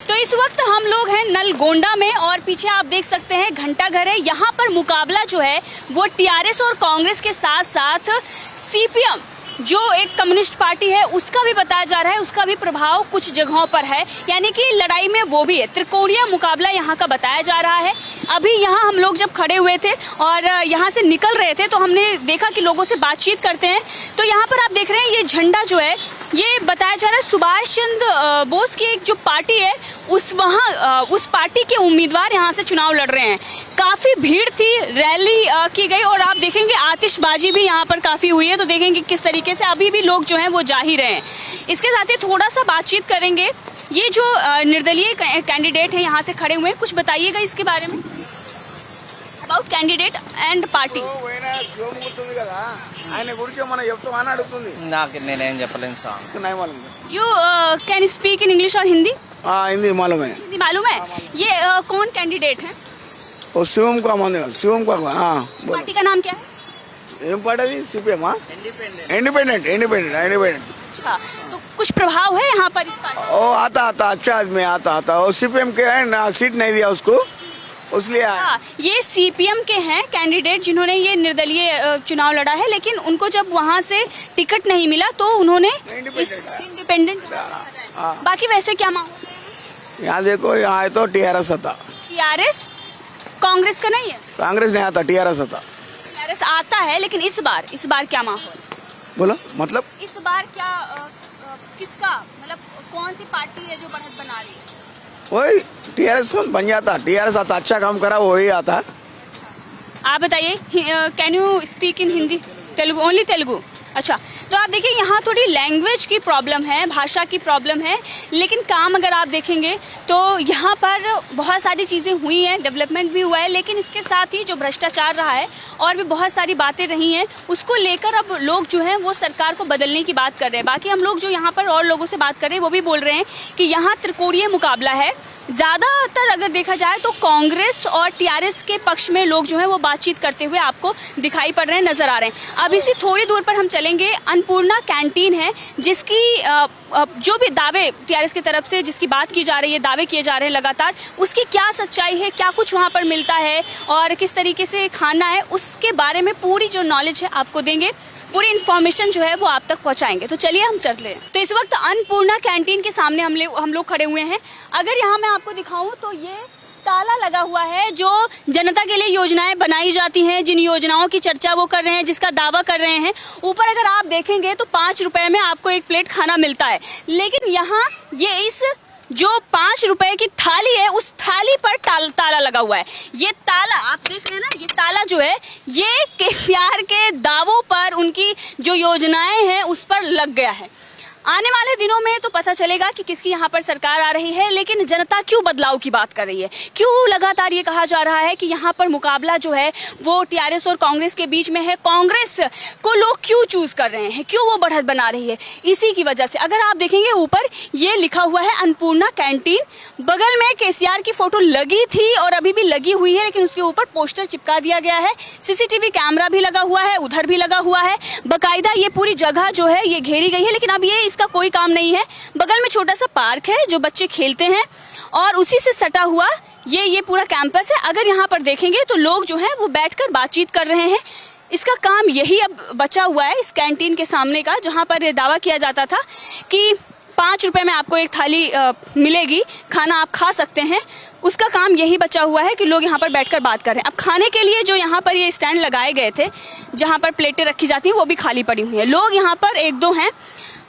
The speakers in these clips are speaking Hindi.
तो इस वक्त हम लोग हैं नलगोंडा में और पीछे आप देख सकते हैं घंटा घर है। यहाँ पर मुकाबला जो है वो टीआरएस और कांग्रेस के साथ साथ सीपीएम जो एक कम्युनिस्ट पार्टी है उसका भी बताया जा रहा है, उसका भी प्रभाव कुछ जगहों पर है, यानी कि लड़ाई में वो भी है। त्रिकोणीय मुकाबला यहाँ का बताया जा रहा है। अभी यहाँ हम लोग जब खड़े हुए थे और यहाँ से निकल रहे थे तो हमने देखा कि लोगों से बातचीत करते हैं। तो यहाँ पर आप देख रहे हैं ये झंडा जो है ये बताया जा रहा है सुभाष चंद्र बोस की एक जो पार्टी है उस पार्टी के उम्मीदवार यहाँ से चुनाव लड़ रहे हैं। काफ़ी भीड़ थी, रैली की गई और आप देखेंगे आतिशबाजी भी यहाँ पर काफ़ी हुई है। तो देखेंगे किस तरीके से अभी भी लोग जो हैं वो जा ही रहे हैं। इसके साथ ही थोड़ा सा बातचीत करेंगे। ये जो निर्दलीय कैंडिडेट हैं यहाँ से खड़े हुए हैं, कुछ बताइएगा इसके बारे में about candidate and party. You can speak in English और हिंदी? हिंदी मालूम है। हिंदी मालूम है। ये कौन कैंडिडेट है? और शिवम का हाँ। पार्टी का नाम क्या है? CPM independent. अच्छा, तो कुछ प्रभाव है यहाँ पर इस पार्टी? ओ आता अच्छा आदमी आता और सीपीएम के है ना, सीट नहीं दिया उसको इसलिए। ये सीपीएम के हैं कैंडिडेट जिन्होंने ये निर्दलीय चुनाव लड़ा है, लेकिन उनको जब वहाँ से टिकट नहीं मिला तो उन्होंने इंडिपेंडेंट। बाकी वैसे क्या माहौल यहाँ देखो, यहाँ है तो टीआरएस आता। टीआरएस कांग्रेस का नहीं है? कांग्रेस नहीं आता, टीआरएस आता। टीआरएस आता है, लेकिन इस बार क्या माहौल बोलो, मतलब इस बार क्या किसका, मतलब कौन सी पार्टी है जो बढ़त बना रही है? वही टीआरएस बन जाता, टीआरएस आता, अच्छा काम करा वही आता। आप बताइए, can you speak in Hindi? Telugu, only Telugu? अच्छा, तो आप देखिए यहाँ थोड़ी लैंग्वेज की प्रॉब्लम है, भाषा की प्रॉब्लम है, लेकिन काम अगर आप देखेंगे तो यहाँ पर बहुत सारी चीज़ें हुई हैं, डेवलपमेंट भी हुआ है, लेकिन इसके साथ ही जो भ्रष्टाचार रहा है और भी बहुत सारी बातें रही हैं, उसको लेकर अब लोग जो हैं वो सरकार को बदलने की बात कर रहे हैं। बाकी हम लोग जो यहाँ पर और लोगों से बात कर रहे हैं वो भी बोल रहे हैं कि यहाँ त्रिकोणीय मुकाबला है। ज़्यादातर अगर देखा जाए तो कांग्रेस और टीआरएस के पक्ष में लोग जो हैं वो बातचीत करते हुए आपको दिखाई पड़ रहे हैं, नज़र आ रहे हैं। अब इसी थोड़ी दूर पर हम चलेंगे, अन्नपूर्णा कैंटीन है जिसकी जो भी दावे टीआरएस की तरफ से जिसकी बात की जा रही है, दावे किए जा रहे हैं लगातार, उसकी क्या सच्चाई है, क्या कुछ वहाँ पर मिलता है और किस तरीके से खाना है, उसके बारे में पूरी जो नॉलेज है आपको देंगे, पूरी इन्फॉर्मेशन जो है वो आप तक पहुंचाएंगे। तो चलिए हम चलते हैं। तो इस वक्त अन्नपूर्णा कैंटीन के सामने हम लोग खड़े हुए हैं। अगर यहाँ मैं आपको दिखाऊं तो ये ताला लगा हुआ है जो जनता के लिए योजनाएं बनाई जाती हैं, जिन योजनाओं की चर्चा वो कर रहे हैं, जिसका दावा कर रहे हैं। ऊपर अगर आप देखेंगे तो 5 रुपए में आपको एक प्लेट खाना मिलता है, लेकिन यहाँ ये इस जो 5 रुपए की थाली है उस थाली पर ताला लगा हुआ है। ये ताला आप देख रहे हैं ना, ये ताला जो है ये केसीआर के दावों पर, उनकी जो योजनाएं हैं उस पर लग गया है। आने वाले दिनों में तो पता चलेगा कि किसकी यहाँ पर सरकार आ रही है, लेकिन जनता क्यों बदलाव की बात कर रही है, क्यों लगातार ये कहा जा रहा है कि यहाँ पर मुकाबला जो है वो टीआरएस और कांग्रेस के बीच में है, कांग्रेस को लोग क्यों चूज कर रहे हैं, क्यों वो बढ़त बना रही है, इसी की वजह से। अगर आप देखेंगे ऊपर ये लिखा हुआ है अन्नपूर्णा कैंटीन, बगल में केसीआर की फोटो लगी थी और अभी भी लगी हुई है, लेकिन उसके ऊपर पोस्टर चिपका दिया गया है, सीसीटीवी कैमरा भी लगा हुआ है, उधर भी लगा हुआ है, बाकायदा ये पूरी जगह जो है ये घेरी गई है, लेकिन अब ये का कोई काम नहीं है। बगल में छोटा सा पार्क है जो बच्चे खेलते हैं और उसी से सटा हुआ ये पूरा कैंपस है। अगर यहाँ पर देखेंगे तो लोग जो हैं वो बैठकर बातचीत कर रहे हैं। इसका काम यही अब बचा हुआ है इस कैंटीन के सामने का, जहाँ पर दावा किया जाता था कि 5 रुपए में आपको एक थाली मिलेगी, खाना आप खा सकते हैं। उसका काम यही बचा हुआ है कि लोग यहाँ पर बैठकर बात कर रहे हैं। अब खाने के लिए जो यहाँ पर ये स्टैंड लगाए गए थे जहाँ पर प्लेटें रखी जाती हैं वो भी खाली पड़ी हुई हैं। लोग यहाँ पर 1-2 हैं,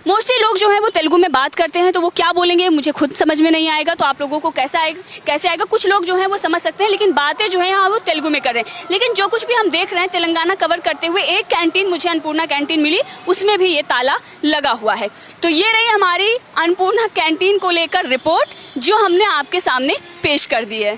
मोस्टली लोग जो है वो तेलुगु में बात करते हैं, तो वो क्या बोलेंगे मुझे खुद समझ में नहीं आएगा, तो आप लोगों को कैसे आएगा। कुछ लोग जो हैं वो समझ सकते हैं, लेकिन बातें जो है यहाँ वो तेलुगु में कर रहे हैं। लेकिन जो कुछ भी हम देख रहे हैं तेलंगाना कवर करते हुए, एक कैंटीन मुझे अन्नपूर्णा कैंटीन मिली, उसमें भी ये ताला लगा हुआ है। तो ये रही हमारी अन्नपूर्णा कैंटीन को लेकर रिपोर्ट जो हमने आपके सामने पेश कर दी है।